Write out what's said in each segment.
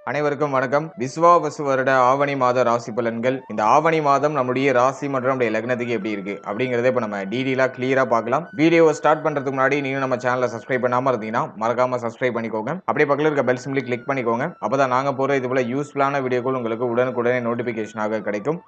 அனைவருக்கும் வணக்கம். விஸ்வாவசு வருட ஆவணி மாத ராசி பலன்கள். இந்த ஆவணி மாதம் நம்முடைய ராசி மற்றும் நம்முடைய லக்னத்துக்கு எப்படி இருக்கு அப்படிங்கறத இப்ப நம்ம டீடெயிலா கிளியரா பார்க்கலாம். வீடியோவை ஸ்டார்ட் பண்றதுக்கு முன்னாடி நீங்க நம்ம சேனலை சப்ஸ்கிரைப் பண்ணாம இருந்தீங்கன்னா மறக்காம சப்ஸ்கிரைப் பண்ணிக்கோங்க. அப்படியே பக்கத்துல இருக்க பெல் சிம்பிளை கிளிக் பண்ணிக்கோங்க. அப்பதான் நாங்க போற இது போல யூஸ்ஃபுல்லான வீடியோக்கள் உங்களுக்கு உடனுக்குடனே நோட்டிபிகேஷனாக கிடைக்கும்.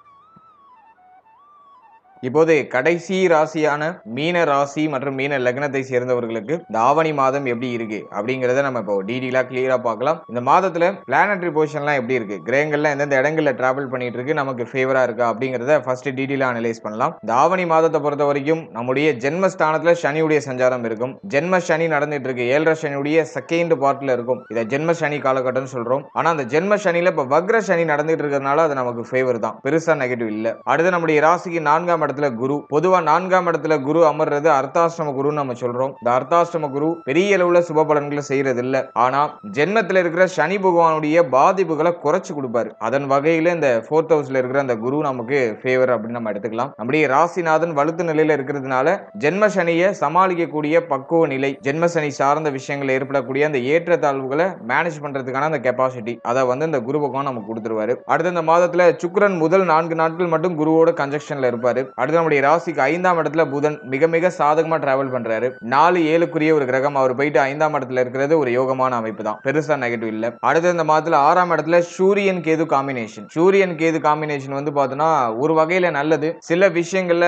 இப்போது கடைசி ராசியான மீன ராசி மற்றும் மீன லக்னத்தை சேர்ந்தவர்களுக்கு இந்த ஆவணி மாதம் எப்படி இருக்கு அப்படிங்கறத நம்ம இப்போ டீடெயிலா கிளியரா பார்க்கலாம். இந்த மாதத்துல பிளானட்டரி பொசிஷன்லாம் எப்படி இருக்கு, கிரகங்கள்லாம் எந்தெந்த இடங்கள்ல டிராவல் பண்ணிட்டு இருக்கு, நமக்கு ஃபேவரா இருக்கா அப்படிங்கறத ஃபர்ஸ்ட் டீடெயிலா அனலைஸ் பண்ணலாம். இந்த ஆவணி மாதத்தை பொறுத்த வரைக்கும் நம்முடைய ஜென்மஸ்தானத்துல சனியுடைய சஞ்சாரம் இருக்கும். ஜென்ம சனி நடந்துட்டு இருக்கு. 7.5 சனியுடைய செகண்ட் பார்ட்ல இருக்கும். இதை ஜென்ம சனி காலகட்டம்னு சொல்றோம். ஆனா அந்த ஜென்ம சனியில இப்ப வக்ர சனி நடந்துட்டு இருக்கிறதுனால அது நமக்கு ஃபேவர் தான், பெருசா நெகட்டிவ் இல்ல. அடுத்து நம்முடைய ராசிக்கு 4ஆம் இடத்துல குரு. பொதுவா 4ஆம் இடத்துல குரு அமர்றது அர்த்தாஷ்டம குருன்னு நம்ம சொல்றோம். இந்த அர்த்தாஷ்டம குரு பெரிய அளவுல சுப பலன்களை செய்யறது இல்ல. ஆனா ஜென்மத்துல இருக்கிற சனி பகவானுடைய பாதிப்புகளை குறைச்சு கொடுப்பாரு. அதன் வகையில இந்த 4th ஹவுஸ்ல இருக்கிற அந்த குரு நமக்கு ஃபேவர் அப்படின்னு நம்ம எடுத்துக்கலாம். நம்முடைய ராசிநாதன் வலுத்து நிலையில இருக்கிறதுனால ஜென்ம சனியை சமாளிக்கக்கூடிய பக்குவ நிலை, ஜென்ம சனி சார்ந்த விஷயங்கள் ஏற்படக்கூடிய அந்த ஏற்றத்தாழ்வுகளை மேனேஜ் பண்றதுக்கான அந்த கெப்பாசிட்டி அதை இந்த குரு பகவான் நமக்கு கொடுத்துருவாரு. அடுத்த இந்த மாதத்துல சுக்கிரன் முதல் 4 நாட்கள் மட்டும் குருவோட கன்ஜெக்ஷன்ல இருப்பாரு. அடுத்து நம்முடைய ராசிக்கு 5ஆம் இடத்துல புதன் மிக மிக சாதகமா டிராவல் பண்றாரு. 4-7க்குரிய ஒரு கிரகம். அவர் போயிட்டு 5ஆம் இடத்துல இருக்கிறது ஒரு யோகமான அமைப்பு தான், பெருசா நெகட்டிவ் இல்ல. அடுத்து இந்த மாதத்துல 6ஆம் இடத்துல சூரியன் கேது காம்பினேஷன். சூரியன் கேது காம்பினேஷன் பார்த்தோம்னா ஒரு வகையில நல்லது, சில விஷயங்கள்ல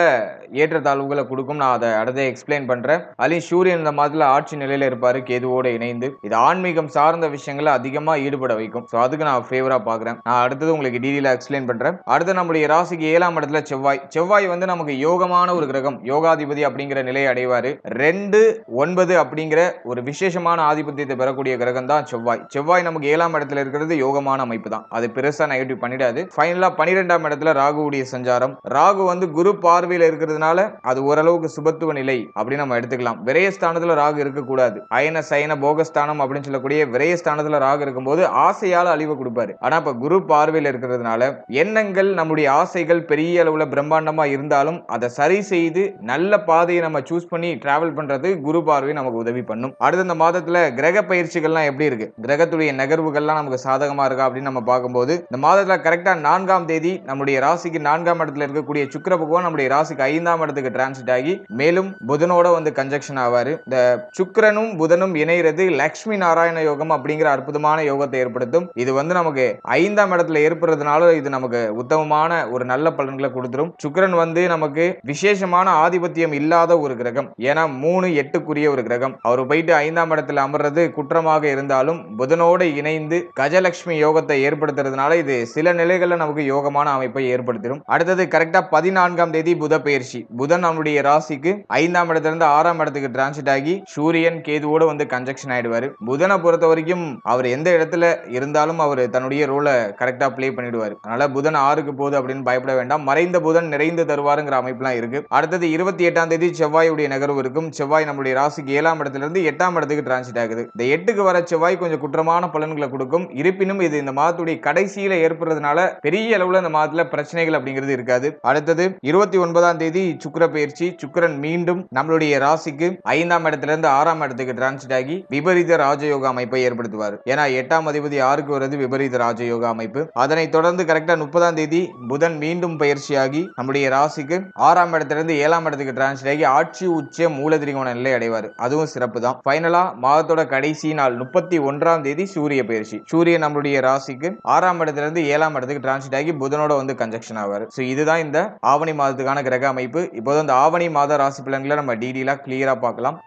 ஏற்றத்தாழ்வுகளை கொடுக்கும். நான் அதை அடுத்த எக்ஸ்பிளைன் பண்றேன். அதுலயும் சூரியன் இந்த மாதத்துல ஆட்சி நிலையில இருப்பாரு கேதுவோட இணைந்து. இது ஆன்மீகம் சார்ந்த விஷயங்களை அதிகமா ஈடுபட வைக்கும். அதுக்கு நான் ஃபேவரா பாக்குறேன். நான் அடுத்தது உங்களுக்கு டீடெயிலா எக்ஸ்பிளைன் பண்றேன். அடுத்து நம்முடைய ராசிக்கு 7ஆம் இடத்துல செவ்வாய். செவ்வாய் நமக்கு யோகமான ஒரு கிரகம், யோகாதிபதி அப்படிங்கிற நிலையை அடைவாரு. 2-9 அப்படிங்கிற ஒரு விசேஷமான ஆதிபத்தியத்தை பெறக்கூடிய கிரகம் தான் செவ்வாய். செவ்வாய் நமக்கு 7ஆம் இடத்துல இருக்கிறது யோகமான அமைப்பு தான், அது பெருசா நெகட்டிவ் பண்ணிடாது. ஃபைனலா 12ஆம் இடத்துல ராகுவுடைய சஞ்சாரம். ராகு குரு பார்வையில இருக்கிறதுனால அது ஓரளவுக்கு சுபத்துவ நிலை அப்படின்னு நம்ம எடுத்துக்கலாம். விரயஸ்தானத்துல ராகு இருக்கக்கூடாது. அயன சயன போகஸ்தானம் அப்படின்னு சொல்லக்கூடிய விரயஸ்தானத்துல ராகு இருக்கும்போது ஆசையால அழிவு கொடுப்பாரு. ஆனா இப்ப குரு பார்வையில இருக்கிறதுனால எண்ணங்கள், நம்முடைய ஆசைகள் பெரிய அளவுல பிரம்மாண்டமா இருந்தாலும் அதை சரி செய்து நல்ல பாதையை நம்ம சூஸ் பண்ணி டிராவல் பண்றது குரு பார்வை நமக்கு உதவி பண்ணும். அடுத்த இந்த மாதத்துல கிரக பயிற்சிகள்லாம் எப்படி இருக்கு, கிரகத்துடைய நகர்வுகள்லாம் நமக்கு சாதகமா இருக்கா அப்படின்னு நம்ம பார்க்கும்போது இந்த மாதத்துல கரெக்டா 4ஆம் தேதி நம்முடைய ராசிக்கு 4ஆம் இடத்துல இருக்கக்கூடிய சுக்கிர பகவான் நம்முடைய ராசிக்கு 5ஆம் இடத்துக்கு டிரான்சிட் ஆகி மேலும் புதனோட கன்ஜெக்ஷன் ஆவாரு. இந்த சுக்கிரனும் புதனும் இணைகிறது லட்சுமி நாராயண யோகம் அப்படிங்கிற அற்புதமான யோகத்தை ஏற்படுத்தும். இது நமக்கு 5ஆம் இடத்துல ஏற்படுறதுனால இது நமக்கு உத்தமமான ஒரு நல்ல பலன்களை கொடுத்துரும். சுக்கிரன் நமக்கு விசேஷமான ஆதிபத்தியம் இல்லாத ஒரு கிரகம். ஏன்னா 3-8க்குரிய ஒரு கிரகம். அவர் போயிட்டு 5ஆம் இடத்துல அமர்றது குற்றமாக இருந்தாலும் புதனோடு இணைந்து கஜலட்சுமி யோகத்தை ஏற்படுத்துறதுனால இது சில நிலைகள்ல நமக்கு யோகமான அமைப்பை ஏற்படுத்திடும். அடுத்தது கரெக்டா 14ஆம் தேதி புத பயிற்சி. புதன் நம்முடைய ராசிக்கு 5ஆம் இடத்துல இருந்து 6ஆம் இடத்துக்கு டிரான்சிட் ஆகி சூரியன் கேதுவோட கன்ஜெக்ஷன் ஆயிடுவாரு. புதனை பொறுத்த வரைக்கும் அவர் எந்த இடத்துல இருந்தாலும் அவர் தன்னுடைய ரோலை கரெக்டா பிளே பண்ணிடுவார். அதனால புதன் 6க்கு போகுது அப்படின்னு பயப்பட வேண்டாம். மறைந்த புதன் நிறைந்து தருவாருங்கிற அமைப்புலாம் இருக்கு. அடுத்தது 28ஆம் தேதி செவ்வாயுடைய நகர்வு இருக்கும். செவ்வாய் நம்முடைய ராசிக்கு 7ஆம் இடத்துல இருந்து 8ஆம் இடத்துக்கு டிரான்சிட் ஆகுது. இந்த 8க்கு வர செவ்வாய் கொஞ்சம் குற்றமான பலன்களை கொடுக்கும். இருப்பினும் இது இந்த மாதத்துடைய கடைசியில ஏற்படுறதுனால பெரிய அளவுல இந்த மாதத்துல பிரச்சனைகள் அப்படிங்கிறது இருக்காது. அடுத்தது 29ஆம் தேதி சுக்கிர பயிற்சி. சுக்கிரன் மீண்டும் நம்மளுடைய ராசிக்கு 5ஆம் இடத்துல இருந்து 6ஆம் இடத்துக்கு டிரான்சிட் ஆகி விபரீத ராஜயோக அமைப்பை ஏற்படுத்துவார். ஏன்னா 8ஆம் அதிபதி 6க்கு வருது விபரீத ராஜயோக அமைப்பு. அதனை தொடர்ந்து கரெக்டா 30ஆம் தேதி புதன் மீண்டும் பயிற்சியாகி நம்முடைய ராசிக்கு 6ஆம் இடத்திலிருந்து 7ஆம் இடத்துக்கு டிரான்ஸ்ஃபர் ஆகி ஆட்சி உச்ச மூலதிரிகோண நிலை அடைவார். அதுவும் சிறப்பு தான். ஃபைனலா மாதத்தோட கடைசி நாள் 31ஆம் தேதி சூரிய பயிற்சி. சூரியன் நம்மளுடைய ராசிக்கு 6ஆம் இடத்திலிருந்து 7ஆம் இடத்துக்கு டிரான்ஸ்ஃபர் ஆகி புதனோட கன்ஜெக்ஷன் ஆவார். சோ இதுதான் இந்த ஆவணி மாதத்துக்கான கிரக அமைப்பு. இப்போது இந்த ஆவணி மாத ராசி பலன்களை நம்ம டீடெயிலா கிளியரா பார்க்கலாம்.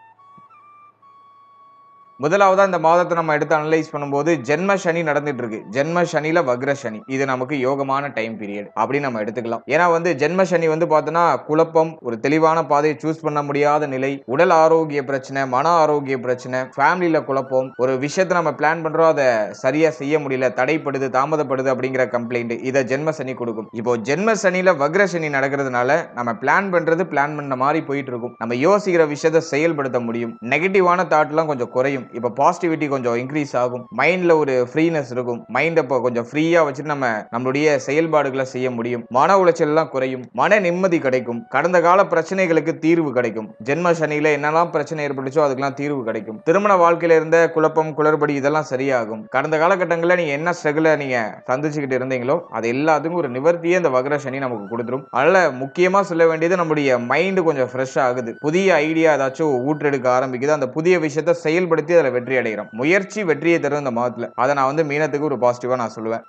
முதலாவதா இந்த மாதத்தை நம்ம எடுத்து அனலைஸ் பண்ணும்போது ஜென்ம சனி நடந்துட்டு இருக்கு. ஜென்ம சனியில வக்ர சனி, இது நமக்கு யோகமான டைம் பீரியட் அப்படின்னு நம்ம எடுத்துக்கலாம். ஏன்னா ஜென்ம சனி பார்த்தோன்னா குழப்பம், ஒரு தெளிவான பாதையை சூஸ் பண்ண முடியாத நிலை, உடல் ஆரோக்கிய பிரச்சனை, மன ஆரோக்கிய பிரச்சனை, ஃபேமிலியில குழப்பம், ஒரு விஷயத்தை நம்ம பிளான் பண்றோம் அதை சரியா செய்ய முடியல, தடைப்படுது, தாமதப்படுது அப்படிங்கிற கம்ப்ளைண்ட் இதை ஜென்ம சனி கொடுக்கும். இப்போ ஜென்ம சனியில வக்ர சனி நடக்கிறதுனால நம்ம பிளான் பண்றது பிளான் பண்ண மாதிரி போயிட்டு இருக்கும். நம்ம யோசிக்கிற விஷயத்தை செயல்படுத்த முடியும். நெகட்டிவான தாட் எல்லாம் கொஞ்சம் குறையும். குறையும். இப்ப பாசிட்டிவிட்டி கொஞ்சம் இன்க்ரீஸ் ஆகும். மைண்ட்ல ஒரு ஃப்ரீனஸ் இருக்கும். மைண்ட் இப்ப கொஞ்சம் ஃப்ரீயா வச்சுட்டு நம்மளுடைய செயல்பாடுகளை செய்ய முடியும். மன உளைச்சல் எல்லாம் குறையும். மன நிம்மதி கிடைக்கும். கடந்த கால பிரச்சனைகளுக்கு தீர்வு கிடைக்கும். ஜென்ம சனியில என்னெல்லாம் பிரச்சனை ஏற்பட்டுச்சோ அதுக்கெல்லாம் தீர்வு கிடைக்கும். திருமண வாழ்க்கையில இருந்த குழப்பம் குளறுபடி இதெல்லாம் சரியாகும். கடந்த காலகட்டங்களில் நீங்க என்ன ஸ்ட்ரகிள நீங்க சந்திச்சுக்கிட்டு இருந்தீங்களோ அது எல்லாத்துக்கும் ஒரு நிவர்த்தியே இந்த வக்ர சனி நமக்கு கொடுத்துரும். அதனால முக்கியமா சொல்ல வேண்டியது நம்முடைய மைண்ட் கொஞ்சம் ஃப்ரெஷ் ஆகுது. புதிய ஐடியா ஏதாச்சும் ஊற்றெடுக்க ஆரம்பிக்குது. அந்த புதிய விஷயத்தை செயல்படுத்தி அதில் வெற்றி அடைகிறோம். முயற்சி வெற்றியை தரும் இந்த மாதத்துல. அதை நான் மீனத்துக்கு ஒரு பாசிட்டிவா நான் சொல்லுவேன்.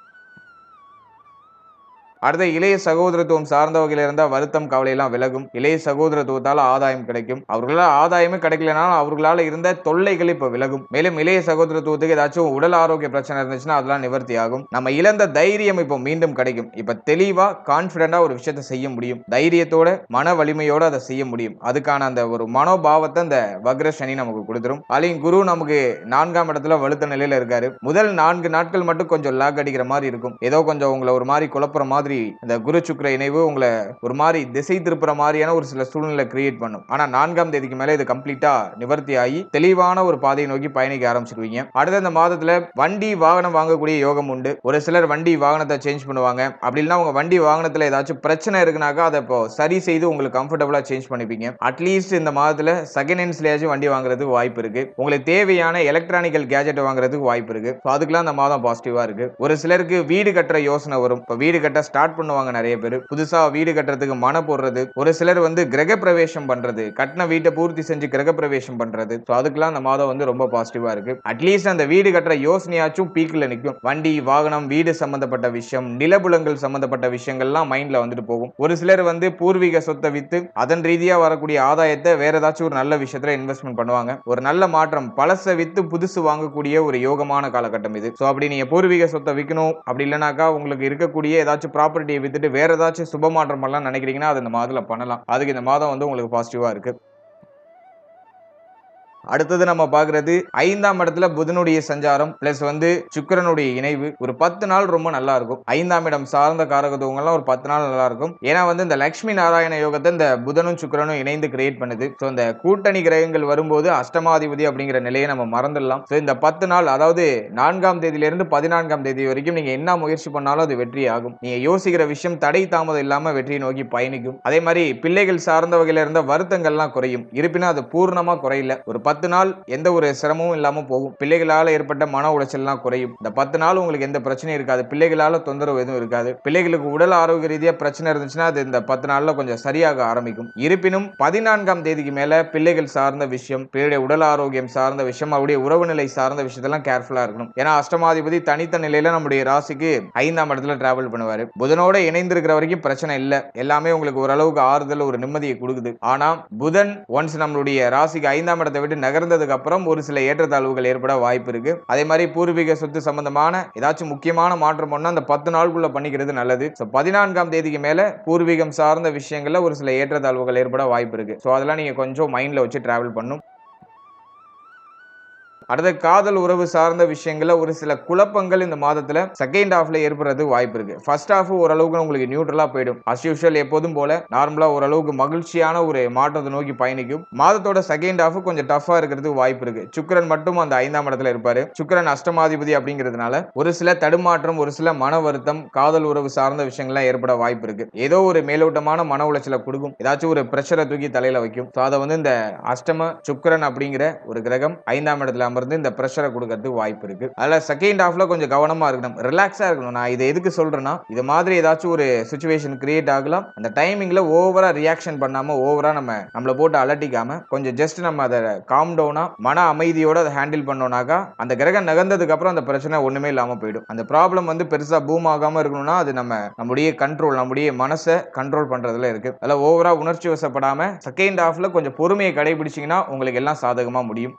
அடுத்த இளைய சகோதரத்துவம் சார்ந்த வகையில் இருந்தால் வருத்தம் கவலை எல்லாம் விலகும். இளைய சகோதரத்துவத்தால் ஆதாயம் கிடைக்கும். அவர்களால் ஆதாயமே கிடைக்கலனாலும் அவர்களால் இருந்த தொல்லைகள் இப்ப விலகும். மேலும் இளைய சகோதரத்துவத்துக்கு ஏதாச்சும் உடல் ஆரோக்கிய பிரச்சனை இருந்துச்சுன்னா அதெல்லாம் நிவர்த்தி ஆகும். நம்ம இழந்த தைரியம் இப்போ மீண்டும் கிடைக்கும். இப்ப தெளிவா கான்பிடண்டா ஒரு விஷயத்தை செய்ய முடியும். தைரியத்தோட மன வலிமையோட அதை செய்ய முடியும். அதுக்கான அந்த ஒரு மனோபாவத்தை அந்த வக்ர சனி நமக்கு கொடுத்துரும். அலையும் குரு நமக்கு 4ஆம் இடத்துல வலுத்த நிலையில இருக்காரு. முதல் 4 நாட்கள் மட்டும் கொஞ்சம் லாக் அடிக்கிற மாதிரி இருக்கும். ஏதோ கொஞ்சம் உங்களை ஒரு மாதிரி குழப்புற மாதிரி இந்த குரு சுக்கிர இணைவு உங்களை ஒரு மாதிரி திசை திருப்புற மாதிரியான ஒரு சில சூழ்நிலை கிரியேட் பண்ணும். ஆனா 4ஆம் தேதிக்கு மேல இது கம்ப்ளீட்டா நிவர்த்தி ஆகி தெளிவான ஒரு பாதையை நோக்கி பயணிக்க ஆரம்பிச்சிருவீங்க. அடுத்த இந்த மாதத்துல வண்டி வாகனம் வாங்கக்கூடிய யோகம் உண்டு. ஒரு சிலர் வண்டி வாகனத்தை சேஞ்ச் பண்ணுவாங்க. அப்படி இல்லைன்னா உங்க வண்டி வாகனத்துல ஏதாச்சும் பிரச்சனை இருக்குனாக்கா அதை இப்போ சரி செய்து உங்களுக்கு கம்ஃபர்டபுளா சேஞ்ச் பண்ணிப்பீங்க. அட்லீஸ்ட் இந்த மாதத்துல செகண்ட் ஹேண்ட்ஸ்லயாச்சும் வண்டி வாங்குறதுக்கு வாய்ப்பு இருக்கு. உங்களுக்கு தேவையான எலக்ட்ரானிக்கல் கேஜெட் வாங்குறதுக்கு வாய்ப்பு இருக்கு. அதுக்கெல்லாம் இந்த மாதம் பாசிட்டிவா இருக்கு. ஒரு சிலருக்கு வீடு கட்டுற யோசனை வரும். இப்போ வீடு கட்ட ஸ்டார்ட் பண்ணுவாங்க. நிறைய பேர் புதுசா வீடு கட்டுறதுக்கு மன போடுறது. ஒரு சிலர் கிரக பிரவேசம் பண்றது, கட்டின வீட்டை பூர்த்தி செஞ்சு கிரக பிரவேசம் பண்றது. அதுக்கெல்லாம் இந்த மாதம் ரொம்ப பாசிட்டிவா இருக்கு. அட்லீஸ்ட் அந்த வீடு கட்டுற யோசனையாச்சும் பீக்ல நிற்கும். வண்டி வாகனம் வீடு சம்பந்தப்பட்ட விஷயம், நிலபுலங்கள் சம்பந்தப்பட்ட விஷயங்கள்லாம் மைண்ட்ல போகும். ஒரு சிலர் பூர்வீக சொத்தை வித்து அதன் ரீதியா வரக்கூடிய ஆதாயத்தை வேற ஏதாச்சும் ஒரு நல்ல விஷயத்துல இன்வெஸ்ட்மெண்ட் பண்ணுவாங்க. ஒரு நல்ல மாற்றம், பழசை வித்து புதுசு வாங்கக்கூடிய ஒரு யோகமான காலகட்டம் இது. அப்படி நீங்க பூர்வீக சொத்தை விற்கணும், அப்படி இல்லைனாக்கா உங்களுக்கு இருக்கக்கூடிய ஏதாச்சும் ப்ராப்பர்ட்டியை வித்துட்டு வேற ஏதாச்சும் சுப மாற்றம் பண்ணலாம் நினைக்கிறீங்கன்னா அது இந்த மாதத்துல பண்ணலாம். அதுக்கு இந்த மாதம் உங்களுக்கு பாசிட்டிவா இருக்கு. அடுத்தது நம்ம பார்க்கிறது 5ஆம் இடத்துல புதனுடைய சஞ்சாரம் பிளஸ் சுக்கிரனுடைய இணைவு. ஒரு 10 நாள் ரொம்ப நல்லா இருக்கும். 5ஆம் இடம் சார்ந்த காரகத்துவங்கள்லாம் ஒரு 10 நாள் நல்லா இருக்கும். ஏன்னா இந்த லட்சுமி நாராயண யோகத்தை இந்த புதனும் சுக்கிரனும் இணைந்து கிரியேட் பண்ணுது. இந்த கூட்டணி கிரகங்கள் வரும்போது அஷ்டமாதிபதி அப்படிங்கிற நிலையை நம்ம மறந்துடலாம். இந்த 10 நாள், அதாவது 4ஆம் தேதியிலிருந்து 14ஆம் தேதி வரைக்கும் நீங்க என்ன முயற்சி பண்ணாலும் அது வெற்றி ஆகும். நீங்க யோசிக்கிற விஷயம் தடை தாமதம் இல்லாம வெற்றியை நோக்கி பயணிக்கும். அதே மாதிரி பிள்ளைகள் சார்ந்த வகையில இருந்த வருத்தங்கள்லாம் குறையும். இருப்பினும் அது பூர்ணமா குறையல. ஒரு 10 நாள் எந்த ஒரு சிரமமும் இல்லாம போகும். பிள்ளைகளால ஏற்பட்ட மன உளைச்சல்லாம் குறையும். இந்த 10 நாள் உங்களுக்கு எந்த பிரச்சனையும் இருக்காது. பிள்ளைகளால தொந்தரவு எதுவும் இருக்காது. பிள்ளைகளுக்கு உடல் ஆரோக்கிய ரீதியா பிரச்சனை இருந்துச்சுன்னா அது இந்த 10 நாள்ல கொஞ்சம் சரியாக ஆரம்பிக்கும். இருப்பினும் 14ஆம் தேதிக்கு மேல பிள்ளைகள் சார்ந்த விஷயம், பிள்ளைய உடல் ஆரோக்கியம் சார்ந்த விஷயம், அவருடைய உறவு நிலை சார்ந்த விஷயத்தெல்லாம் கேர்ஃபுல்லா இருக்கணும். ஏன்னா அஷ்டமாதிபதி தனித்த நிலையில நம்முடைய ராசிக்கு 5ஆம் இடத்துல டிராவல் பண்ணுவாரு. புதனோட இணைந்திருக்கிற வரைக்கும் பிரச்சனை இல்ல. எல்லாமே உங்களுக்கு ஓரளவுக்கு ஆறுதல், ஒரு நிம்மதியை கொடுக்குது. ஆனா புதன் ஒன்ஸ் நம்மளுடைய ராசிக்கு 5ஆம் இடத்தை விட்டு நகர்ந்ததுக்கு அப்புறம் ஒரு சில ஏற்றத்தாழ்வுகள் ஏற்பட வாய்ப்பு இருக்கு. அதே மாதிரி பூர்வீக சொத்து சம்பந்தமான ஏதாச்சும் முக்கியமான மாற்றம் பண்ணா அந்த 10 நாளுக்குள்ள பண்ணிக்கிறது நல்லது. 14ஆம் தேதிக்கு மேல பூர்வீகம் சார்ந்த விஷயங்கள்ல ஒரு சில ஏற்றத்தாழ்வுகள் ஏற்பட வாய்ப்பு இருக்கு. அதெல்லாம் நீங்க கொஞ்சம் மைண்ட்ல வச்சு டிராவல் பண்ணும். அடுத்த காதல் உறவு சார்ந்த விஷயங்கள்ல ஒரு சில குழப்பங்கள் இந்த மாதத்துல செகண்ட் ஹாஃப்ல ஏற்படுறதுக்கு வாய்ப்பு இருக்கு. ஃபர்ஸ்ட் ஹாஃப் ஓரளவுக்கு உங்களுக்கு நியூட்ரலா போயிடும். அஸ் யூஷுவல் எப்போதும் போல நார்மலா ஓரளவுக்கு மகிழ்ச்சியான ஒரு மாற்றத்தை நோக்கி பயணிக்கும். மாதத்தோட செகண்ட் ஹாஃப் கொஞ்சம் டஃபா இருக்கிறதுக்கு வாய்ப்பு இருக்கு. சுக்கிரன் மட்டும் அந்த 5ஆம் இடத்துல இருப்பாரு. சுக்கிரன் அஷ்டமாதிபதி அப்படிங்கிறதுனால ஒரு சில தடுமாற்றம், ஒரு சில மன வருத்தம், காதல் உறவு சார்ந்த விஷயங்கள்லாம் ஏற்பட வாய்ப்பு இருக்கு. ஏதோ ஒரு மேலோட்டமான மன உளைச்சலை கொடுக்கும். ஏதாச்சும் ஒரு பிரஷரை தூக்கி தலையில வைக்கும். அதை இந்த அஷ்டம சுக்கிரன் அப்படிங்கிற ஒரு கிரகம் 5ஆம் இடத்துல அமர்ந்து இந்த பிரஷரை கொடுக்கிறதுக்கு வாய்ப்பு இருக்கு. அதனால செகண்ட் ஹாஃப்ல கொஞ்சம் கவனமா இருக்கணும், ரிலாக்ஸா இருக்கணும். நான் இதை எதுக்கு சொல்றேன்னா, இது மாதிரி ஏதாச்சும் ஒரு சிச்சுவேஷன் கிரியேட் ஆகலாம். அந்த டைமிங்ல ஓவரா ரியாக்ஷன் பண்ணாம, ஓவரா நம்மள போட்டு அலட்டிக்காம கொஞ்சம் ஜஸ்ட் நம்ம அதை காம் டவுனா மன அமைதியோட அதை ஹேண்டில் பண்ணோம்னாக்கா அந்த கிரகம் நகர்ந்ததுக்கு அப்புறம் அந்த பிரச்சனை ஒண்ணுமே இல்லாம போயிடும். அந்த ப்ராப்ளம் பெருசா பூம் ஆகாம இருக்கணும்னா அது நம்முடைய கண்ட்ரோல், நம்முடைய மனசை கண்ட்ரோல் பண்றதுல இருக்கு. அதில் ஓவரா உணர்ச்சி வசப்படாம செகண்ட் ஹாஃப்ல கொஞ்சம் பொறுமையை கடைபிடிச்சீங்கன்னா உங்களுக்கு எல்லாம் சாதகமா முடியும்.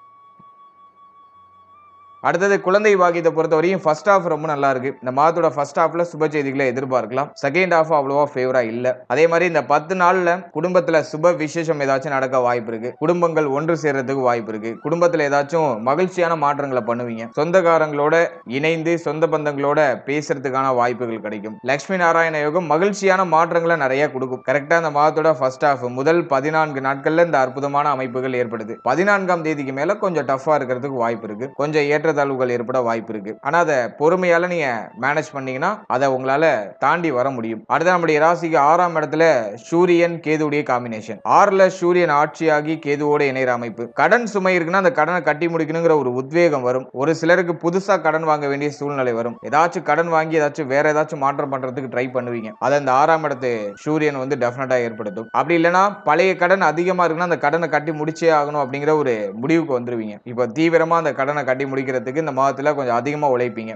அடுத்தது குழந்தை பாக்கியத்தை பொறுத்தவரையும் ஃபர்ஸ்ட் ஹாஃப் ரொம்ப நல்லா இருக்கு. இந்த மாதத்தோட ஃபர்ஸ்ட் ஹாஃப்ல சுப செய்திகளை எதிர்பார்க்கலாம். செகண்ட் ஹாஃப் அவ்வளவா ஃபேவரா இல்ல. அதே மாதிரி இந்த 10 நாள்ல குடும்பத்துல சுப விசேஷம் ஏதாச்சும் நடக்க வாய்ப்பு இருக்கு. குடும்பங்கள் ஒன்று சேர்றதுக்கு வாய்ப்பு இருக்கு. குடும்பத்துல ஏதாச்சும் மகிழ்ச்சியான மாற்றங்களை பண்ணுவீங்க. சொந்தக்காரங்களோட இணைந்து சொந்த பந்தங்களோட பேசுறதுக்கான வாய்ப்புகள் கிடைக்கும். லட்சுமி நாராயண யோகம் மகிழ்ச்சியான மாற்றங்களை நிறைய கொடுக்கும். கரெக்டா இந்த மாதத்தோட ஃபர்ஸ்ட் ஹாஃப் முதல் 14 நாட்கள்ல இந்த அற்புதமான அமைப்புகள் ஏற்படுது. 14ஆம் தேதிக்கு மேல கொஞ்சம் டஃபா இருக்கிறதுக்கு வாய்ப்பு இருக்கு. கொஞ்சம் ஏற்றத்தாழ்வுகள் ஏற்பட வாய்ப்பு இருக்கு. ஆனா அதை பொறுமையால நீங்க மேனேஜ் பண்ணீங்கன்னா அதை உங்களால தாண்டி வர முடியும். அடுத்து நம்முடைய ராசிக்கு 6ஆம் இடத்துல சூரியன் கேதுவுடைய காம்பினேஷன். 6ல சூரியன் ஆட்சியாகி கேதுவோட இணைற அமைப்பு. கடன் சுமை இருக்குன்னா அந்த கடனை கட்டி முடிக்கணுங்கிற ஒரு உத்வேகம் வரும். ஒரு சிலருக்கு புதுசா கடன் வாங்க வேண்டிய சூழ்நிலை வரும். ஏதாச்சும் கடன் வாங்கி ஏதாச்சும் வேற ஏதாச்சும் மாற்றம் பண்றதுக்கு ட்ரை பண்ணுவீங்க. அதை இந்த 6ஆம் இடத்து சூரியன் வந்து டெஃபினட்டா ஏற்படுத்தும். அப்படி இல்லைன்னா பழைய கடன் அதிகமா இருக்குன்னா அந்த கடனை கட்டி முடிச்சே ஆகணும் அப்படிங்கிற ஒரு முடிவுக்கு வந்துருவீங்க. இப்ப தீவிரமா அந்த கடனை கட்டி முடிக்கிறதுக்கு இந்த மாதத்துல கொஞ்சம் அதிகமா உழைப்பீங்க.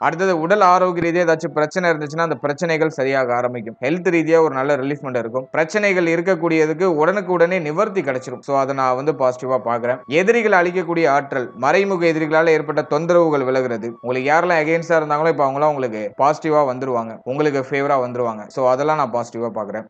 அடுத்தது உடல் ஆரோக்கிய ரீதியாக ஏதாச்சும் பிரச்சனை இருந்துச்சுன்னா அந்த பிரச்சனைகள் சரியாக ஆரம்பிக்கும். ஹெல்த் ரீதியாக ஒரு நல்ல ரிலீஃப்மெண்ட் இருக்கும். பிரச்சனைகள் இருக்கக்கூடியதுக்கு உடனே நிவர்த்தி கிடைச்சிடும். ஸோ அதை நான் வந்து பாசிட்டிவா பாக்குறேன். எதிரிகள் அழிக்கக்கூடிய ஆற்றல், மறைமுக எதிரிகளால் ஏற்பட்ட தொந்தரவுகள் விலகுறது. உங்களுக்கு யாரெல்லாம் எகெயின்ஸ்டா இருந்தாங்களோ இப்போ அவங்களாம் உங்களுக்கு பாசிட்டிவா வந்துருவாங்க, உங்களுக்கு ஃபேவரா வந்துருவாங்க. ஸோ அதெல்லாம் நான் பாசிட்டிவா பாக்குறேன்.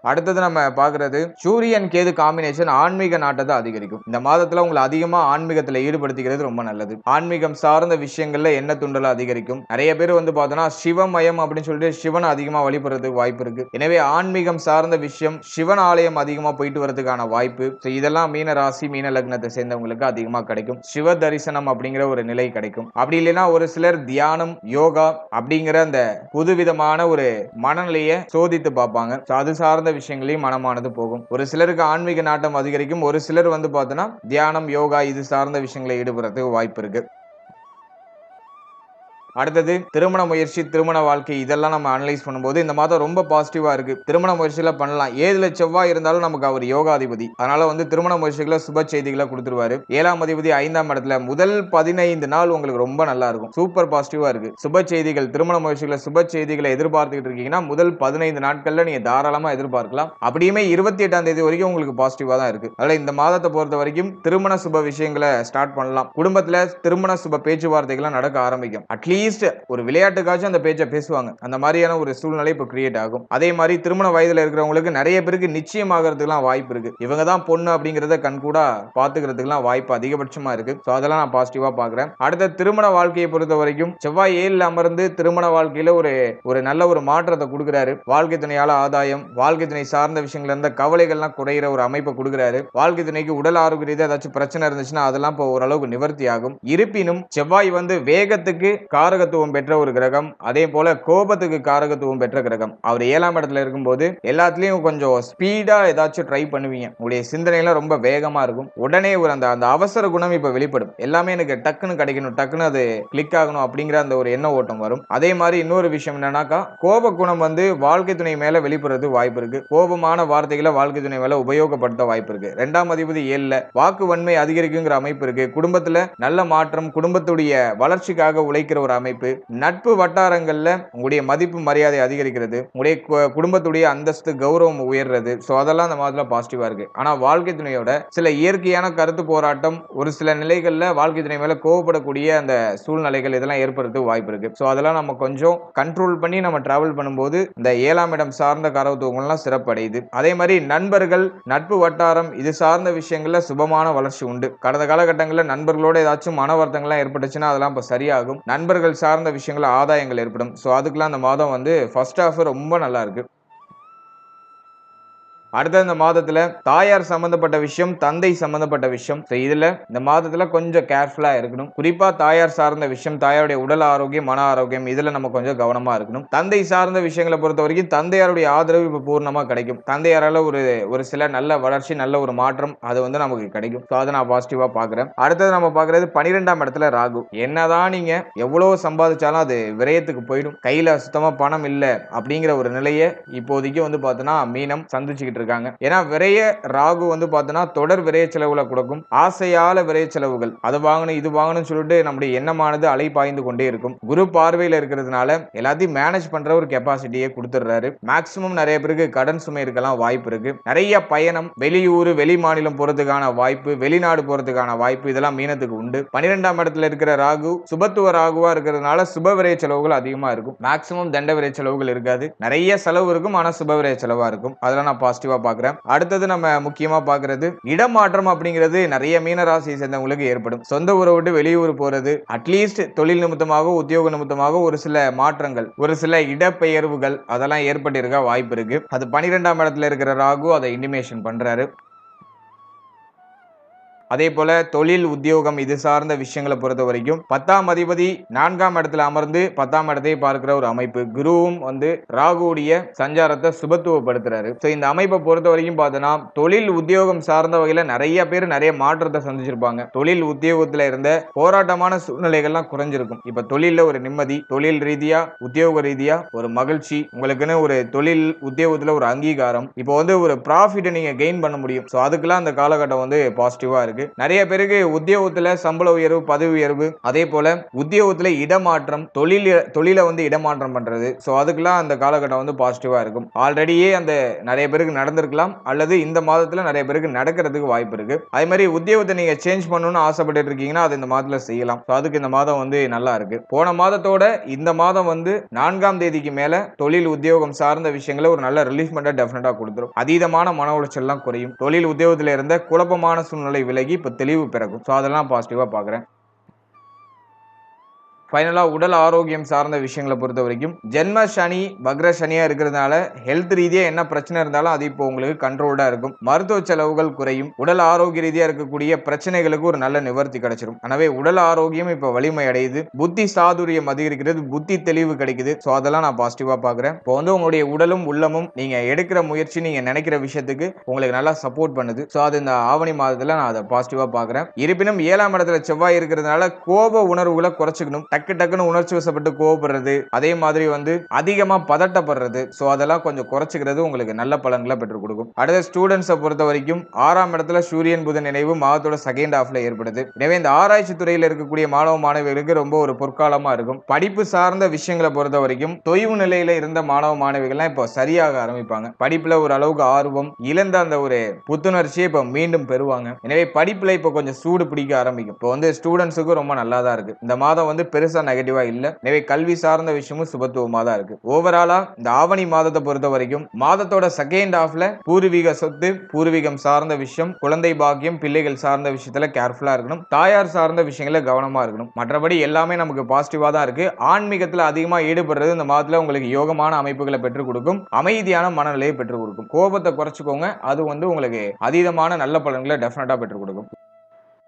அடுத்தது நம்ம பாக்குறது சூரியன் கேது காம்பினேஷன் ஆன்மீக நாட்டத்தை அதிகரிக்கும். இந்த மாதத்துல உங்களை அதிகமா ஆன்மீகத்துல ஈடுபடுத்திக்கிறது ரொம்ப நல்லது. ஆன்மீகம் சார்ந்த விஷயங்கள்ல என்ன துண்டல அதிகரிக்கும். நிறைய பேர் வந்து பார்த்தோன்னா சிவமயம் அப்படின்னு சொல்லிட்டு சிவனை அதிகமா வழிபடுறதுக்கு வாய்ப்பு இருக்கு. எனவே ஆன்மீகம் சார்ந்த விஷயம், சிவன் ஆலயம் அதிகமா போயிட்டு வரதுக்கான வாய்ப்பு. இதெல்லாம் மீன ராசி மீன லக்னத்தை சேர்ந்தவங்களுக்கு அதிகமா கிடைக்கும். சிவ தரிசனம் அப்படிங்கிற ஒரு நிலை கிடைக்கும். அப்படி இல்லைன்னா ஒரு சிலர் தியானம், யோகா அப்படிங்கிற அந்த புதுவிதமான ஒரு மனநிலையை சோதித்து பார்ப்பாங்க. அது சார்ந்த விஷயங்களையும் மனமானது போகும். ஒரு சிலருக்கு ஆன்மீக நாட்டம் அதிகரிக்கும். ஒரு சிலர் வந்து பார்த்தோன்னா தியானம், யோகா இது சார்ந்த விஷயங்களை ஈடுபடுறதுக்கு வாய்ப்பு இருக்கு. அடுத்தது திருமண முயற்சி, திருமண வாழ்க்கை இதெல்லாம் நம்ம அனலைஸ் பண்ணும்போது இந்த மாதம் ரொம்ப பாசிட்டிவா இருக்கு. திருமண முயற்சியில பண்ணலாம். 7ல செவ்வாய் இருந்தாலும் நமக்கு அவர் யோகாதிபதி. அதனால வந்து திருமண முயற்சிகளை சுப செய்திகளை கொடுத்துருவாரு. 7ஆம் அதிபதி 5ஆம் இடத்துல முதல் 15 நாள் உங்களுக்கு ரொம்ப நல்லா இருக்கும். சூப்பர் பாசிட்டிவா இருக்கு. சுப செய்திகள், திருமண முயற்சிகளை சுப செய்திகளை எதிர்பார்த்துக்கிட்டு இருக்கீங்கன்னா முதல் 15 நாட்கள்ல நீங்க தாராளமா எதிர்பார்க்கலாம். அப்படியுமே 28ஆம் தேதி வரைக்கும் உங்களுக்கு பாசிட்டிவா தான் இருக்கு. அதனால இந்த மாதத்தை பொறுத்த வரைக்கும் திருமண சுப விஷயங்களை ஸ்டார்ட் பண்ணலாம். குடும்பத்துல திருமண சுப பேச்சுவார்த்தைகள் நடக்க ஆரம்பிக்கும். அட்லீஸ்ட் ஒரு விளையாட்டுக்காச்சும் அந்த பேச்சை பேசுவாங்க. அந்த மாதிரியான ஒரு சூழ்நிலை இப்போ கிரியேட் ஆகும். அதே மாதிரி திருமண வயதுல இருக்கிறவங்களுக்கு நிறைய பேருக்கு நிச்சயம் ஆகிறதுக்குலாம் வாய்ப்பு இருக்கு. இவங்க தான் பொண்ணு அப்படிங்கறத கண்கூடா பாத்துக்கிறதுக்குலாம் வாய்ப்பு அதிகபட்சமா இருக்கு. ஸோ அதெல்லாம் நான் பாசிட்டிவா பாக்குறேன். அடுத்த திருமண வாழ்க்கையை பொறுத்த வரைக்கும் செவ்வாய் 7ல் அமர்ந்து திருமண வாழ்க்கையில ஒரு நல்ல ஒரு மாற்றத்தை கொடுக்குறாரு. வாழ்க்கை துணையால ஆதாயம், வாழ்க்கை துணை சார்ந்த விஷயங்கள்ல இருந்த கவலைகள்லாம் குறையிற ஒரு அமைப்பை கொடுக்குறாரு. வாழ்க்கை துணைக்கு உடல் ஆரோக்கிய ரீதியாக ஏதாச்சும் பிரச்சனை இருந்துச்சுன்னா அதெல்லாம் இப்போ ஓரளவுக்கு நிவர்த்தி ஆகும். இருப்பினும் செவ்வாய் வந்து வேகத்துக்கு காரகத்துவம் பெற்ற ஒரு கிரகம். அதே போல கோபத்துக்கு காரகத்துவம் பெற்ற கிரகம். அவர் 7ஆம் இடத்துல இருக்கும்போது எல்லாத்துலயும் கொஞ்சம் ஸ்பீடா ஏதாச்சும் ட்ரை பண்ணுவீங்க. உங்களுடைய சிந்தனைலாம் ரொம்ப வேகமா இருக்கும். உடனே ஒரு அந்த அவசர குணம் இப்ப வெளிப்படும். எல்லாமே எனக்கு டக்குன்னு கிடைக்கணும், டக்குன்னு அது கிளிக் ஆகணும் அப்படிங்கிற அந்த ஒரு எண்ண ஓட்டம் வரும். அதே மாதிரி இன்னொரு விஷயம் என்னன்னாக்கா கோப குணம் வந்து வாழ்க்கை துணை மேல வெளிப்படுறது வாய்ப்பு இருக்கு. கோபமான வார்த்தைகளை வாழ்க்கை துணை மேல உபயோகப்படுத்த வாய்ப்பு இருக்கு. 2ஆம் அதிபதி 7ல வாக்கு வன்மை அதிகரிக்குங்கிற அமைப்பு இருக்கு. குடும்பத்துல நல்ல மாற்றம், குடும்பத்துடைய வளர்ச்சிக்காக உழைக்கிற ஒரு அமைப்பு. நட்பு வட்டாரங்கள்ல உங்களுடைய மதிப்பு மரியாதை அதிகரிக்கிறது. உங்களுடைய குடும்பத்துடைய அந்தஸ்து கௌரவம் உயர்றது. சோ அதெல்லாம் அந்த மாதிரி பாசிட்டிவா இருக்கு. ஆனா வாழ்க்கை துணையோட சில இயற்கையான கருத்து போராட்டம், ஒரு சில நிலைகள்ல வாழ்க்கை துணை மேல கோவப்படக்கூடிய அந்த சூழ்நிலைகள் இதெல்லாம் ஏற்படுறதுக்கு வாய்ப்பு இருக்கு. சோ அதெல்லாம் நம்ம கொஞ்சம் கண்ட்ரோல் பண்ணி நம்ம டிராவல் பண்ணும்போது இந்த 7ஆம் இடம் சார்ந்த காரகத்துவங்கள்லாம் சிறப்படையுது. அதே மாதிரி நண்பர்கள், நட்பு வட்டாரம் இது சார்ந்த விஷயங்கள்ல சுபமான வளர்ச்சி உண்டு. கடந்த காலகட்டங்களில் நண்பர்களோட ஏதாச்சும் மன வருத்தங்கள்லாம் ஏற்பட்டுச்சுன்னா அதெல்லாம் இப்ப சரியாகும். நண்பர்கள் சார்ந்த விஷயங்கள ஆதாயங்கள் ஏற்படும். சோ அதுக்கெல்லாம் அந்த மாதம் வந்து ஃபர்ஸ்ட் ஹாஃப் ரொம்ப நல்லா இருக்கு. அடுத்த இந்த மாதத்துல தாயார் சம்பந்தப்பட்ட விஷயம், தந்தை சம்பந்தப்பட்ட விஷயம், இதுல இந்த மாதத்துல கொஞ்சம் கேர்ஃபுல்லா இருக்கணும். குறிப்பா தாயார் சார்ந்த விஷயம், தாயாருடைய உடல் ஆரோக்கியம், மன ஆரோக்கியம் இதுல நம்ம கொஞ்சம் கவனமா இருக்கணும். தந்தை சார்ந்த விஷயங்களை பொறுத்த வரைக்கும் தந்தையாருடைய ஆதரவு இப்ப பூர்ணமா கிடைக்கும். தந்தையாரால ஒரு சில நல்ல வளர்ச்சி, நல்ல ஒரு மாற்றம் அது வந்து நமக்கு கிடைக்கும். அதை நான் பாசிட்டிவா பாக்குறேன். அடுத்தது நம்ம பாக்குறது 12ஆம் இடத்துல ராகு. என்னதான் நீங்க எவ்வளவு சம்பாதிச்சாலும் அது விரயத்துக்கு போயிடும். கையில சுத்தமா பணம் இல்ல அப்படிங்கிற ஒரு நிலையை இப்போதைக்கு வந்து பார்த்தோன்னா மீனம் சந்திச்சுக்கிட்டு பண்ணிட்டு இருக்காங்க. ஏன்னா விரைய ராகு வந்து பார்த்தோன்னா தொடர் விரைய செலவுல கொடுக்கும். ஆசையால விரைய செலவுகள், அதை வாங்கணும் இது வாங்கணும்னு சொல்லிட்டு நம்முடைய எண்ணமானது அலைபாய்ந்து கொண்டே இருக்கும். குரு பார்வையில இருக்கிறதுனால எல்லாத்தையும் மேனேஜ் பண்ற ஒரு கெப்பாசிட்டியை கொடுத்துடுறாரு. மேக்சிமம் நிறைய பேருக்கு கடன் சுமை இருக்கலாம் வாய்ப்பு இருக்கு. நிறைய பயணம், வெளியூர் வெளி மாநிலம் போறதுக்கான வாய்ப்பு, வெளிநாடு போறதுக்கான வாய்ப்பு இதெல்லாம் மீனத்துக்கு உண்டு. 12ஆம் இடத்துல இருக்கிற ராகு சுபத்துவ ராகுவா இருக்கிறதுனால சுப விரைய செலவுகள் அதிகமா இருக்கும். மேக்சிமம் தண்ட விரைய செலவுகள் இருக்காது. நிறைய செலவு இருக்கும், ஆனா சுப விரைய செலவா இருக்கும். அதெல்லாம் நான் பாசிட்டிவா பாக்குறேன். அடுத்தது நம்ம முக்கியமா பாக்குறது இடமாற்றம் அப்படிங்கிறது நிறைய மீன ராசியை சேர்ந்தவங்களுக்கு ஏற்படும். சொந்த ஊரை விட்டு வெளியூர் போறது, அட்லீஸ்ட் தொழில் நிமித்தமாக உத்தியோக நிமித்தமாக ஒரு சில மாற்றங்கள், ஒரு சில இடப்பெயர்வுகள் அதெல்லாம் ஏற்பட்டிருக்க வாய்ப்பு இருக்கு. அது 12ஆம் இடத்துல இருக்கிற ராகு அதை இண்டிமேஷன் பண்றாரு. அதே போல தொழில் உத்தியோகம் இது சார்ந்த விஷயங்களை பொறுத்த வரைக்கும் 10ஆம் அதிபதி 4ஆம் இடத்துல அமர்ந்து 10ஆம் இடத்தை பார்க்கிற ஒரு அமைப்பு. குருவும் வந்து ராகுடைய சஞ்சாரத்தை சுபத்துவப்படுத்துறாரு. இந்த அமைப்பை பொறுத்த வரைக்கும் பார்த்தோன்னா தொழில் உத்தியோகம் சார்ந்த வகையில நிறைய பேர் நிறைய மாற்றத்தை சந்திச்சிருப்பாங்க. தொழில் உத்தியோகத்துல இருந்த போராட்டமான சூழ்நிலைகள்லாம் குறைஞ்சிருக்கும். இப்ப தொழில ஒரு நிம்மதி, தொழில் ரீதியா உத்தியோக ரீதியா ஒரு மகிழ்ச்சி, உங்களுக்குன்னு ஒரு தொழில் உத்தியோகத்துல ஒரு அங்கீகாரம், இப்போ வந்து ஒரு ப்ராஃபிட்டை நீங்க கெயின் பண்ண முடியும். ஸோ அதுக்கெல்லாம் அந்த காலகட்டம் வந்து பாசிட்டிவா இருக்கு. நிறைய பேருக்கு உத்தியோகத்துல சம்பள உயர்வு, பதவி உயர்வு, அதே போல உத்தியோகத்துல இடமாற்றம், தொழில வந்து இடமாற்றம் பண்றது, சோ அதுக்கெல்லாம் அந்த காலகட்டம் வந்து பாசிட்டிவா இருக்கும். ஆல்ரெடியே அந்த நிறைய பேருக்கு நடந்திருக்கலாம், அல்லது இந்த மாதத்துல நிறைய பேருக்கு நடக்கிறதுக்கு வாய்ப்பு இருக்கு. அதே மாதிரி உத்தியோகத்தை நீங்க சேஞ்ச் பண்ணணும்னு ஆசைப்பட்டு இருக்கீங்கன்னா அது இந்த மாதத்துல செய்யலாம். அதுக்கு இந்த மாதம் வந்து நல்லா இருக்கு. போன மாதத்தோட இந்த மாதம் வந்து 4ஆம் தேதிக்கு மேல தொழில் உத்தியோகம் சார்ந்த விஷயங்களை ஒரு நல்ல ரிலீஃப்மெண்ட்டை டெஃபினட்டா கொடுத்துரும். அதீதமான மன உளைச்சல் எல்லாம் குறையும். தொழில் உத்தியோகத்துல இருந்த குழப்பமான சூழ்நிலை விலகி இப்ப தெளிவு பிறகும். சோ அதெல்லாம் பாசிட்டிவா பாக்குறேன். ஃபைனலா உடல் ஆரோக்கியம் சார்ந்த விஷயங்களை பொறுத்த வரைக்கும் ஜென்ம சனி வக்ர சனியா இருக்கிறதுனால ஹெல்த் ரீதியா என்ன பிரச்சனை இருந்தாலும் அது இப்போ உங்களுக்கு கண்ட்ரோல்டா இருக்கும். மருத்துவ செலவுகள் குறையும். உடல் ஆரோக்கிய ரீதியா இருக்கக்கூடிய பிரச்சனைகளுக்கு ஒரு நல்ல நிவர்த்தி கிடைச்சிடும். எனவே உடல் ஆரோக்கியம் இப்ப வலிமை அடையுது. புத்தி சாதுரியம் அதிகரிக்கிறது, புத்தி தெளிவு கிடைக்குது. சோ அதெல்லாம் நான் பாசிட்டிவா பாக்குறேன். இப்போ வந்து உங்களுடைய உடலும் உள்ளமும் நீங்க எடுக்கிற முயற்சி, நீங்க நினைக்கிற விஷயத்துக்கு உங்களுக்கு நல்லா சப்போர்ட் பண்ணுது. சோ அது இந்த ஆவணி மாதத்துல நான் அதை பாசிட்டிவா பாக்குறேன். இருப்பினும் 7ஆம் இடத்துல செவ்வாய் இருக்கிறதுனால கோப உணர்வுகளை குறைச்சிக்கணும். டக்குன்னு உணர்ச்சி வசப்பட்டு கோவப்படுறது, அதே மாதிரி வந்து அதிகமா பதட்டப்படுறது, சோ அதெல்லாம் கொஞ்சம் குறைச்சிக்கிறது உங்களுக்கு நல்ல பலன்களை பெற்றுக் கொடுக்கும். அடுத்த ஸ்டூடெண்ட்ஸை பொறுத்த வரைக்கும் 6ஆம் இடத்துல சூரியன் புதன் நினைவு மாதத்தோட செகண்ட் ஹாஃப்ல ஏற்படுது. எனவே இந்த ஆராய்ச்சி துறையில் இருக்கக்கூடிய மாணவ மாணவிகளுக்கு ரொம்ப ஒரு பொற்காலமா இருக்கும். படிப்பு சார்ந்த விஷயங்களை பொறுத்த வரைக்கும் தொய்வு நிலையில இருந்த மாணவ மாணவிகள்லாம் இப்போ சரியாக ஆரம்பிப்பாங்க. படிப்புல ஒரு அளவுக்கு ஆர்வம் இழந்த அந்த ஒரு புத்துணர்ச்சியை இப்போ மீண்டும் பெறுவாங்க. எனவே படிப்புல இப்போ கொஞ்சம் சூடு பிடிக்க ஆரம்பிக்கும். இப்போ வந்து ஸ்டூடெண்ட்ஸுக்கு ரொம்ப நல்லா தான் இருக்கு. இந்த மாதம் வந்து பெருசா நெகட்டிவா இல்ல. எனவே கல்வி சார்ந்த விஷயமும் சுபத்துவமா தான் இருக்கு. ஓவராலா இந்த ஆவணி மாதத்தை பொறுத்த வரைக்கும் மாதத்தோட செகண்ட் ஹாஃப்ல பூர்வீக சொத்து, பூர்வீகம் சார்ந்த விஷயம், குழந்தை பாக்கியம், பிள்ளைகள் சார்ந்த விஷயத்துல கேர்ஃபுல்லா இருக்கணும். தாயார் சார்ந்த விஷயங்கள கவனமா இருக்கணும். மற்றபடி எல்லாமே நமக்கு பாசிட்டிவா தான் இருக்கு. ஆன்மீகத்துல அதிகமா ஈடுபடுறது இந்த மாதத்துல உங்களுக்கு யோகமான அமைப்புகளை பெற்றுக் கொடுக்கும். அமைதியான மனநிலையை பெற்றுக் கொடுக்கும். கோபத்தை குறைச்சுக்கோங்க. அது வந்து உங்களுக்கு அதீதமான நல்ல பலன்களை டெஃபினட்டா பெற்றுக் கொடுக்கும்.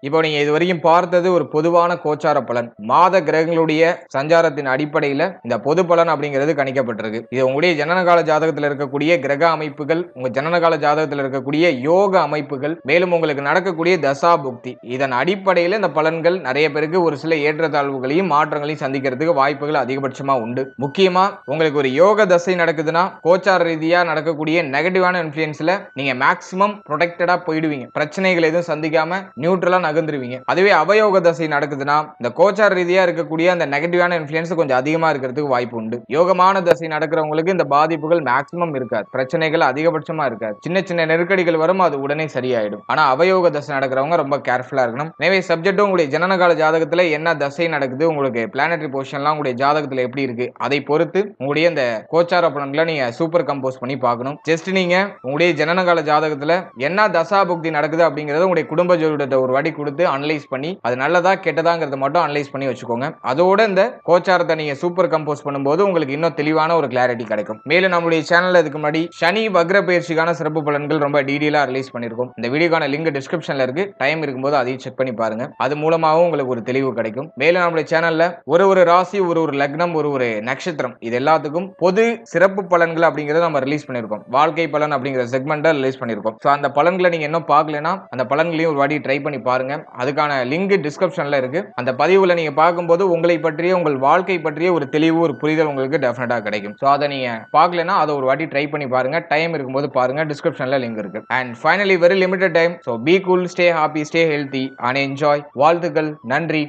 இப்போ நீங்க இது வரைக்கும் பார்த்தது ஒரு பொதுவான கோச்சார பலன். மாத கிரகங்களுடைய சஞ்சாரத்தின் அடிப்படையில் இந்த பொது பலன் அப்படிங்கிறது கணிக்கப்பட்டிருக்கு. இது உங்களுடைய ஜனனகால ஜாதகத்தில் இருக்கக்கூடிய கிரக அமைப்புகள், உங்க ஜனனகால ஜாதகத்தில் இருக்கக்கூடிய யோக அமைப்புகள், மேலும் உங்களுக்கு நடக்கக்கூடிய தசா புக்தி, இதன் அடிப்படையில் இந்த பலன்கள் நிறைய பேருக்கு ஒரு சில ஏற்றத்தாழ்வுகளையும் மாற்றங்களையும் சந்திக்கிறதுக்கு வாய்ப்புகள் அதிகபட்சமா உண்டு. முக்கியமா உங்களுக்கு ஒரு யோக தசை நடக்குதுன்னா கோச்சார ரீதியா நடக்கக்கூடிய நெகட்டிவான இன்ஃபுளுன்ஸ்ல நீங்க மேக்சிமம் ப்ரொடெக்டடா போயிடுவீங்க. பிரச்சனைகள் எதுவும் சந்திக்காம நியூட்ரலா நகர்ந்துருவீங்க. அதுவே அவயோக தசை நடக்குதுன்னா இந்த கோச்சார ரீதியா இருக்கக்கூடிய அந்த நெகட்டிவான இன்ஃப்ளூயன்ஸ் கொஞ்சம் அதிகமா இருக்கிறதுக்கு வாய்ப்பு உண்டு. யோகமான தசை நடக்கிறவங்களுக்கு இந்த பாதிப்புகள் மேக்ஸிமம் இருக்காது. பிரச்சனைகள் அதிகபட்சமா இருக்காது. சின்ன சின்ன நெருக்கடிகள் வரும், அது உடனே சரியாயிடும். ஆனா அவயோக தசை நடக்கிறவங்க ரொம்ப கேர்ஃபுல்லா இருக்கணும். எனவே சப்ஜெக்ட் உங்களுடைய ஜனனகால ஜாதகத்துல என்ன தசை நடக்குது, உங்களுக்கு பிளானட்டரி பொசிஷன்லாம் உங்களுடைய ஜாதகத்துல எப்படி இருக்கு, அதை பொறுத்து உங்களுடைய இந்த கோச்சார பலன்களை நீங்க சூப்பர் கம்போஸ் பண்ணி பார்க்கணும். ஜஸ்ட் நீங்க உங்களுடைய ஜனனகால ஜாதகத்துல என்ன தசா புக்தி நடக்குது அப்படிங்கறது உங்களுடைய குடும்ப ஜோதிடத்தை ஒரு வாட்டி கொடுத்து அனலைஸ் பண்ணி அது நல்லதா கெட்டதாங்கிறத மட்டும் அனலைஸ் பண்ணி வச்சுக்கோங்க. அதோட இந்த கோச்சாரத்தை நீங்க சூப்பர் கம்போஸ் பண்ணும்போது உங்களுக்கு இன்னும் தெளிவான ஒரு கிளாரிட்டி கிடைக்கும். மேலும் நம்மளுடைய சேனல்ல இதுக்கு முன்னாடி சனி வக்ர பயிற்சிக்கான சிறப்பு பலன்கள் ரொம்ப டீடைலா ரிலீஸ் பண்ணிருக்கோம். இந்த வீடியோக்கான லிங்க் டிஸ்கிரிப்ஷன்ல இருக்கு. டைம் இருக்கும்போது அதையும் செக் பண்ணி பாருங்க. அது மூலமாவும் உங்களுக்கு ஒரு தெளிவு கிடைக்கும். மேலும் நம்மளுடைய சேனல்ல ஒரு ராசி, ஒரு லக்னம், ஒரு நட்சத்திரம், இது எல்லாத்துக்கும் பொது சிறப்பு பலன்கள் அப்படிங்கறத நம்ம ரிலீஸ் பண்ணிருக்கோம். வாழ்க்கை பலன் அப்படிங்கிற செக்மெண்ட்டை ரிலீஸ் பண்ணிருக்கோம். சோ அந்த பலன்களை நீங்க இன்னும் பார்க்கலனா அந்த பலன்களையும் ஒரு வாட்டி ட்ரை பண்ணி பாருங்க. பாருங்க. அதுக்கான லிங்க் டிஸ்கிரிப்ஷன்ல இருக்கு. அந்த பதிவுல நீங்க பார்க்கும்போது உங்களை பற்றிய உங்கள் வாழ்க்கை பற்றிய ஒரு தெளிவு ஒரு புரிதல் உங்களுக்கு டெஃபினட்டா கிடைக்கும். சோ அத நீங்க பார்க்கலனா அத ஒரு வாட்டி ட்ரை பண்ணி பாருங்க. டைம் இருக்கும்போது பாருங்க. டிஸ்கிரிப்ஷன்ல லிங்க் இருக்கு. And finally very limited time. So be cool, stay happy, stay healthy and enjoy. வாழ்த்துக்கள். நன்றி.